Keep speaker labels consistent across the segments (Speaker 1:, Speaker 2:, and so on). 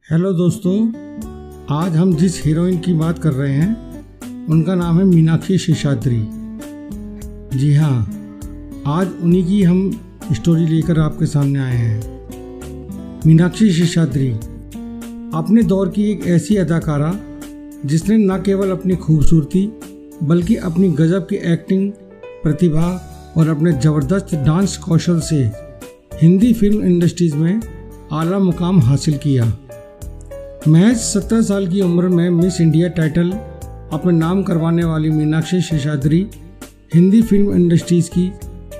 Speaker 1: Hello दोस्तों, आज हम जिस हीरोइन की बात कर रहे हैं उनका नाम है मीनाक्षी शेषाद्री। जी हाँ, आज उन्हीं की हम स्टोरी लेकर आपके सामने आए हैं। मीनाक्षी शेषाद्री अपने दौर की एक ऐसी अदाकारा जिसने न केवल अपनी खूबसूरती बल्कि अपनी गजब की एक्टिंग प्रतिभा और अपने ज़बरदस्त डांस कौशल से हिंदी फिल्म इंडस्ट्रीज में आला मुकाम हासिल किया। महज 17 साल की उम्र में मिस इंडिया टाइटल अपने नाम करवाने वाली मीनाक्षी शेषाद्री हिंदी फिल्म इंडस्ट्रीज की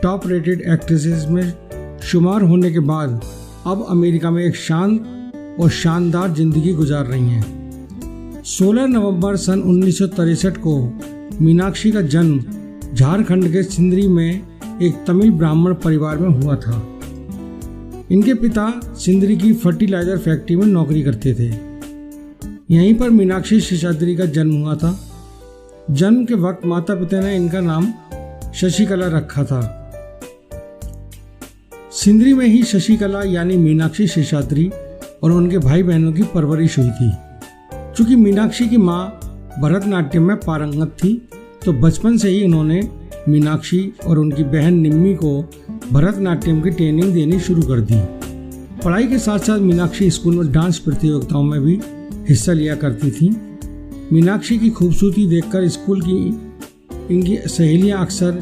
Speaker 1: टॉप रेटेड एक्ट्रेसेस में शुमार होने के बाद अब अमेरिका में एक शांत और शानदार जिंदगी गुजार रही हैं। 16 नवंबर सन 1963 को मीनाक्षी का जन्म झारखंड के सिंदरी में एक तमिल ब्राह्मण परिवार में हुआ था। इनके पिता सिंदरी की फर्टिलाइजर फैक्ट्री में नौकरी करते थे। यहीं पर मीनाक्षी शेषाद्री का जन्म हुआ था। जन्म के वक्त माता पिता ने इनका नाम शशिकला रखा था। सिंदरी में ही शशिकला यानी मीनाक्षी शेषाद्री और उनके भाई बहनों की परवरिश हुई थी। चूंकि मीनाक्षी की मां भरतनाट्यम में पारंगत थी, तो बचपन से ही उन्होंने मीनाक्षी और उनकी बहन निम्मी को भरतनाट्यम की ट्रेनिंग देनी शुरू कर दी। पढ़ाई के साथ साथ मीनाक्षी स्कूल में डांस प्रतियोगिताओं में भी हिस्सा लिया करती थी। मीनाक्षी की खूबसूरती देखकर स्कूल की इनकी सहेलियां अक्सर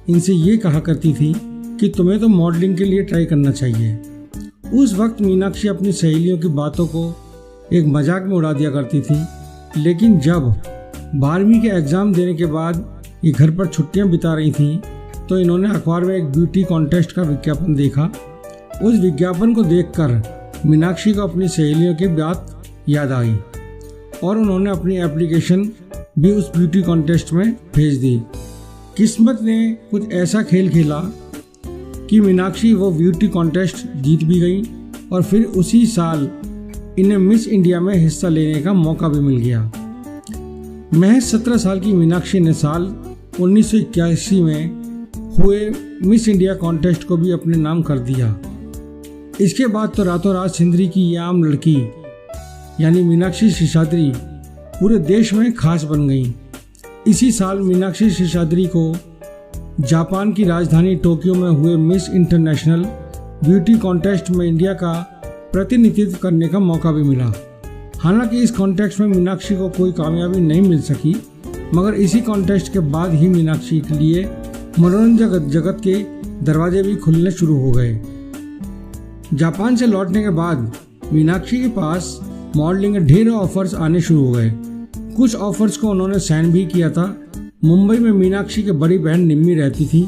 Speaker 1: इनसे ये कहा करती थी कि तुम्हें तो मॉडलिंग के लिए ट्राई करना चाहिए। उस वक्त मीनाक्षी अपनी सहेलियों की बातों को एक मजाक में उड़ा दिया करती थी, लेकिन जब 12वीं के एग्ज़ाम देने के बाद ये घर पर छुट्टियां बिता रही थीं, तो इन्होंने अखबार में एक ब्यूटी कॉन्टेस्ट का विज्ञापन देखा। उस विज्ञापन को देखकर मीनाक्षी को अपनी सहेलियों की बात याद आई और उन्होंने अपनी एप्लीकेशन भी उस ब्यूटी कॉन्टेस्ट में भेज दी। किस्मत ने कुछ ऐसा खेल खेला कि मीनाक्षी वो ब्यूटी कॉन्टेस्ट जीत भी गई और फिर उसी साल इन्हें मिस इंडिया में हिस्सा लेने का मौका भी मिल गया। महज 17 साल की मीनाक्षी ने साल 1981 में हुए मिस इंडिया कॉन्टेस्ट को भी अपने नाम कर दिया। इसके बाद तो रातों रात सिंदरी की ये आम लड़की यानी मीनाक्षी शेषाद्री पूरे देश में खास बन गई। इसी साल मीनाक्षी शेषाद्री को जापान की राजधानी टोक्यो में हुए मिस इंटरनेशनल ब्यूटी कॉन्टेस्ट में इंडिया का प्रतिनिधित्व करने का मौका भी मिला। हालांकि इस कॉन्टेस्ट में मीनाक्षी को कोई कामयाबी नहीं मिल सकी, मगर इसी कॉन्टेस्ट के बाद ही मीनाक्षी के लिए मनोरंजन जगत के दरवाजे भी खुलने शुरू हो गए। जापान से लौटने के बाद मीनाक्षी के पास मॉडलिंग के ढेरों ऑफर्स आने शुरू हो गए। कुछ ऑफर्स को उन्होंने साइन भी किया था। मुंबई में मीनाक्षी की बड़ी बहन निम्मी रहती थी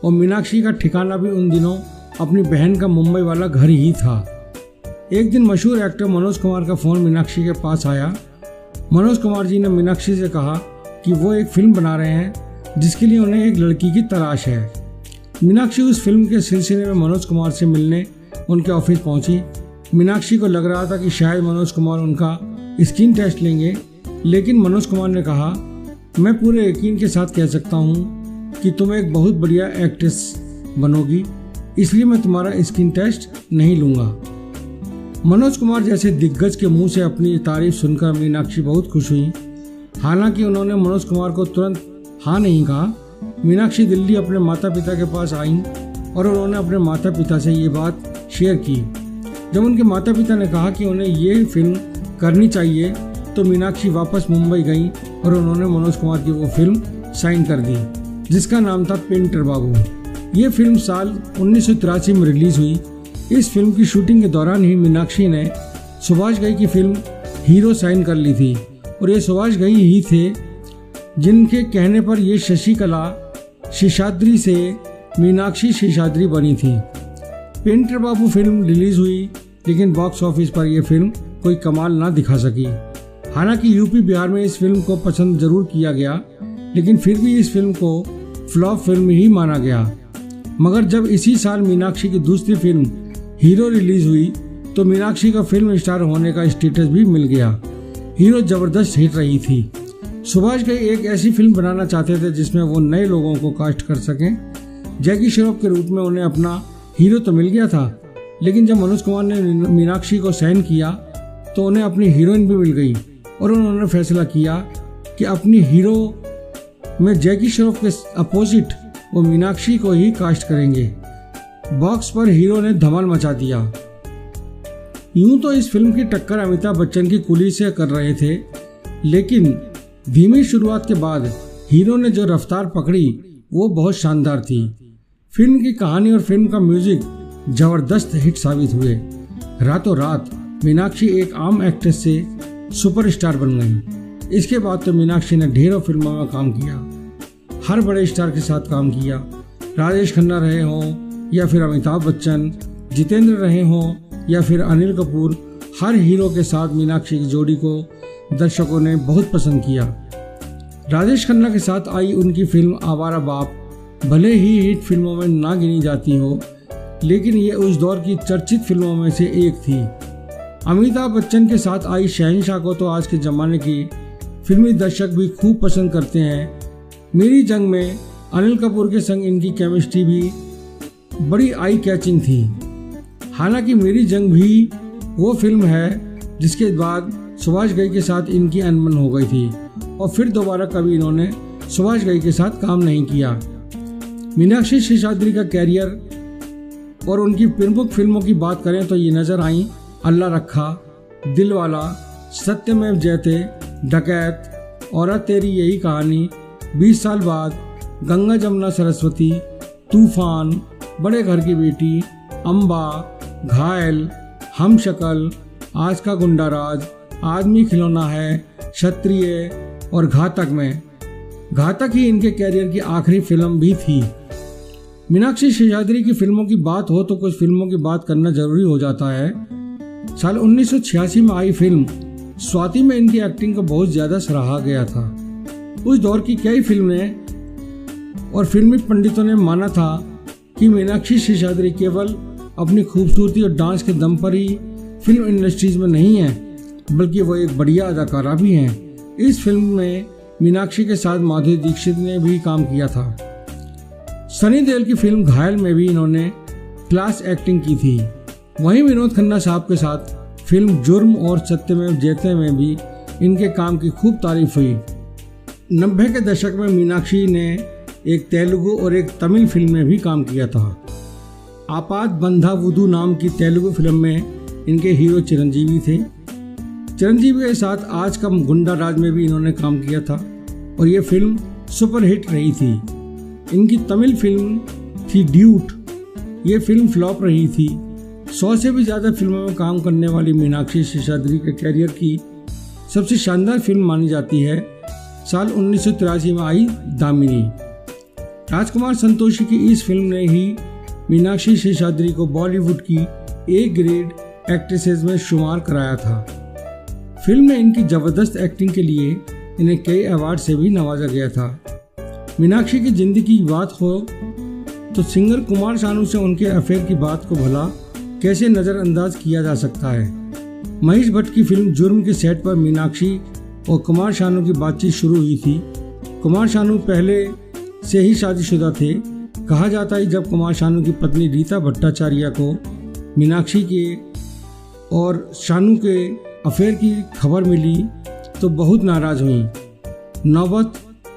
Speaker 1: और मीनाक्षी का ठिकाना भी उन दिनों अपनी बहन का मुंबई वाला घर ही था। एक दिन मशहूर एक्टर मनोज कुमार का फ़ोन मीनाक्षी के पास आया। मनोज कुमार जी ने मीनाक्षी से कहा कि वो एक फिल्म बना रहे हैं जिसके लिए उन्हें एक लड़की की तलाश है। मीनाक्षी उस फिल्म के सिलसिले में मनोज कुमार से मिलने उनके ऑफिस पहुंची। मीनाक्षी को लग रहा था कि शायद मनोज कुमार उनका स्किन टेस्ट लेंगे, लेकिन मनोज कुमार ने कहा, मैं पूरे यकीन के साथ कह सकता हूँ कि तुम एक बहुत बढ़िया एक्ट्रेस बनोगी, इसलिए मैं तुम्हारा स्किन टेस्ट नहीं लूँगा। मनोज कुमार जैसे दिग्गज के मुंह से अपनी तारीफ सुनकर मीनाक्षी बहुत खुश हुई। हालांकि उन्होंने मनोज कुमार को तुरंत हाँ नहीं कहा। मीनाक्षी दिल्ली अपने माता पिता के पास आई और उन्होंने अपने माता पिता से ये बात शेयर की। जब उनके माता पिता ने कहा कि उन्हें ये फिल्म करनी चाहिए, तो मीनाक्षी वापस मुंबई गई और उन्होंने मनोज कुमार की वो फिल्म साइन कर दी जिसका नाम था पेंटर बाबू। ये फिल्म साल 1983 में रिलीज हुई। इस फिल्म की शूटिंग के दौरान ही मीनाक्षी ने सुभाष घई की फिल्म हीरो साइन कर ली थी और ये सुभाष घई ही थे जिनके कहने पर ये शशिकला शेषाद्री से मीनाक्षी शेषाद्री बनी थी। पेंटर बाबू फिल्म रिलीज हुई, लेकिन बॉक्स ऑफिस पर यह फिल्म कोई कमाल ना दिखा सकी। हालांकि यूपी बिहार में इस फिल्म को पसंद जरूर किया गया, लेकिन फिर भी इस फिल्म को फ्लॉप फिल्म ही माना गया। मगर जब इसी साल मीनाक्षी की दूसरी फिल्म हीरो रिलीज हुई, तो मीनाक्षी का फिल्म स्टार होने का स्टेटस भी मिल गया। हीरो जबरदस्त हिट रही थी। सुभाष घई एक ऐसी फिल्म बनाना चाहते थे जिसमें वो नए लोगों को कास्ट कर सकें। जैकी श्रॉफ के रूप में उन्हें अपना हीरो तो मिल गया था, लेकिन जब मनोज कुमार ने मीनाक्षी को साइन किया तो उन्हें अपनी हीरोइन भी मिल गई और उन्होंने फैसला किया कि अपनी हीरो में जैकी श्रॉफ के अपोजिट वो मीनाक्षी को ही कास्ट करेंगे। बॉक्स पर हीरो ने धमाल मचा दिया। यूं तो इस फिल्म की टक्कर अमिताभ बच्चन की कुली से कर रहे थे, लेकिन धीमी शुरुआत के बाद हीरो ने जो रफ्तार पकड़ी वो बहुत शानदार थी। फिल्म की कहानी और फिल्म का म्यूजिक जबरदस्त हिट साबित हुए। रातों रात मीनाक्षी एक आम एक्ट्रेस से सुपरस्टार बन गई। इसके बाद तो मीनाक्षी ने ढेरों फिल्मों में काम किया, हर बड़े स्टार के साथ काम किया। राजेश खन्ना रहे हों या फिर अमिताभ बच्चन, जितेंद्र रहे हों या फिर अनिल कपूर, हर हीरो के साथ मीनाक्षी की जोड़ी को दर्शकों ने बहुत पसंद किया। राजेश खन्ना के साथ आई उनकी फिल्म आवारा बाप भले ही हिट फिल्मों में ना गिनी जाती हो, लेकिन ये उस दौर की चर्चित फिल्मों में से एक थी। अमिताभ बच्चन के साथ आई शहंशाह को तो आज के ज़माने की फिल्मी दर्शक भी खूब पसंद करते हैं। मेरी जंग में अनिल कपूर के संग इनकी केमिस्ट्री भी बड़ी आई कैचिंग थी। हालांकि मेरी जंग भी वो फिल्म है जिसके बाद सुभाष घई के साथ इनकी अनबन हो गई थी और फिर दोबारा कभी इन्होंने सुभाष घई के साथ काम नहीं किया। मीनाक्षी शेषाद्री का कैरियर और उनकी प्रमुख फिल्मों की बात करें तो ये नजर आई अल्लाह रखा, दिलवाला, सत्यमेव जयते, डकैत, औरत तेरी यही कहानी, 20 साल बाद, गंगा जमुना सरस्वती, तूफान, बड़े घर की बेटी, अम्बा, घायल, हम शक्ल, आज का गुंडाराज, आदमी खिलौना है, क्षत्रिय और घातक में। घातक ही इनके कैरियर की आखिरी फिल्म भी थी। मीनाक्षी शेषाद्री की फिल्मों की बात हो तो कुछ फिल्मों की बात करना जरूरी हो जाता है। साल 1986 में आई फिल्म स्वाति में इनकी एक्टिंग को बहुत ज्यादा सराहा गया था। उस दौर की कई फिल्में और फिल्मी पंडितों ने माना था कि मीनाक्षी शेषाद्री केवल अपनी खूबसूरती और डांस के दम पर ही फिल्म इंडस्ट्रीज में नहीं है, बल्कि वो एक बढ़िया अदाकारा भी हैं। इस फिल्म में मीनाक्षी के साथ माधुरी दीक्षित ने भी काम किया था। सनी देओल की फिल्म घायल में भी इन्होंने क्लास एक्टिंग की थी। वहीं विनोद खन्ना साहब के साथ फिल्म जुर्म और सत्यमेव जयते में भी इनके काम की खूब तारीफ हुई। 90 के दशक में मीनाक्षी ने एक तेलुगु और एक तमिल फिल्म में भी काम किया था। आपात बंधा वुदू नाम की तेलुगु फिल्म में इनके हीरो चिरंजीवी थे। चिरंजीवी के साथ आज का गुंडा राज में भी इन्होंने काम किया था और ये फिल्म सुपरहिट रही थी। इनकी तमिल फिल्म थी ड्यूट। ये फिल्म फ्लॉप रही थी। 100 से भी ज़्यादा फिल्मों में काम करने वाली मीनाक्षी शेषाद्री के कैरियर की सबसे शानदार फिल्म मानी जाती है साल 1983 में आई दामिनी। राजकुमार संतोषी की इस फिल्म ने ही मीनाक्षी शेषाद्री को बॉलीवुड की ए ग्रेड एक्ट्रेसेस में शुमार कराया था। फिल्म में इनकी जबरदस्त एक्टिंग के लिए इन्हें कई अवार्ड से भी नवाजा गया था। मीनाक्षी की जिंदगी की बात हो तो सिंगर कुमार शानू से उनके अफेयर की बात को भला कैसे नज़रअंदाज किया जा सकता है। महेश भट्ट की फिल्म जुर्म के सेट पर मीनाक्षी और कुमार शानू की बातचीत शुरू हुई थी। कुमार शानू पहले से ही शादीशुदा थे। कहा जाता है जब कुमार शानू की पत्नी रीता भट्टाचार्य को मीनाक्षी के और शानू के अफेयर की खबर मिली तो बहुत नाराज हुई। नौबत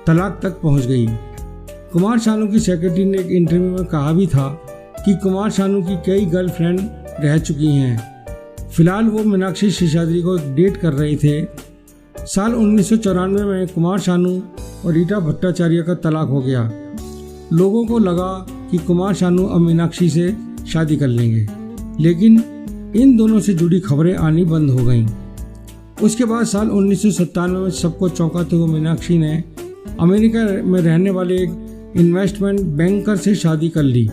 Speaker 1: तलाक तक पहुंच गई। कुमार शानू की सेक्रेटरी ने एक इंटरव्यू में कहा भी था कि कुमार शानू की कई गर्लफ्रेंड रह चुकी हैं। फिलहाल वो मीनाक्षी शेषाद्री को डेट कर रहे थे। साल 1994 में कुमार शानू और रीता भट्टाचार्य का तलाक हो गया। लोगों को लगा कि कुमार शानू अब मीनाक्षी से शादी कर लेंगे, लेकिन इन दोनों से जुड़ी खबरें आनी बंद हो गईं। उसके बाद साल 1997 में सबको चौंकाते हुए मीनाक्षी ने अमेरिका में रहने वाले एक इन्वेस्टमेंट बैंकर से शादी कर ली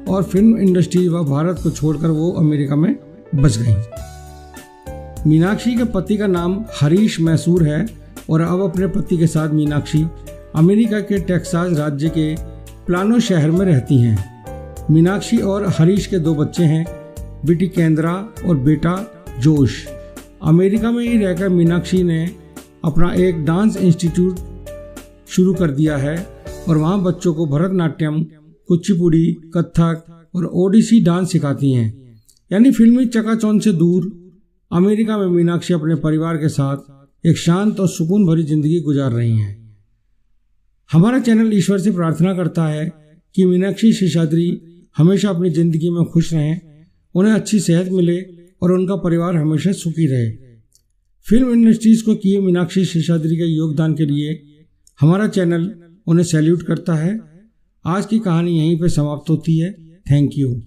Speaker 1: और फिल्म इंडस्ट्री व भारत को छोड़कर वो अमेरिका में बस गई। मीनाक्षी के पति का नाम हरीश मैसूर है और अब अपने पति के साथ मीनाक्षी अमेरिका के टेक्सास राज्य के प्लानो शहर में रहती हैं। मीनाक्षी और हरीश के 2 बच्चे हैं, बेटी केंद्रा और बेटा जोश। अमेरिका में ही रहकर मीनाक्षी ने अपना एक डांस इंस्टीट्यूट शुरू कर दिया है और वहाँ बच्चों को भरतनाट्यम, कुचिपुड़ी, कथक और ओडिसी डांस सिखाती हैं। यानी फिल्मी चकाचौंध से दूर अमेरिका में मीनाक्षी अपने परिवार के साथ एक शांत और सुकून भरी जिंदगी गुजार रही हैं। हमारा चैनल ईश्वर से प्रार्थना करता है कि मीनाक्षी शेषाद्री हमेशा अपनी जिंदगी में खुश रहें, उन्हें अच्छी सेहत मिले और उनका परिवार हमेशा सुखी रहे। फिल्म इंडस्ट्रीज को किए मीनाक्षी शेषाद्री के योगदान के लिए हमारा चैनल उन्हें सैल्यूट करता है। आज की कहानी यहीं पर समाप्त होती है। Thank you.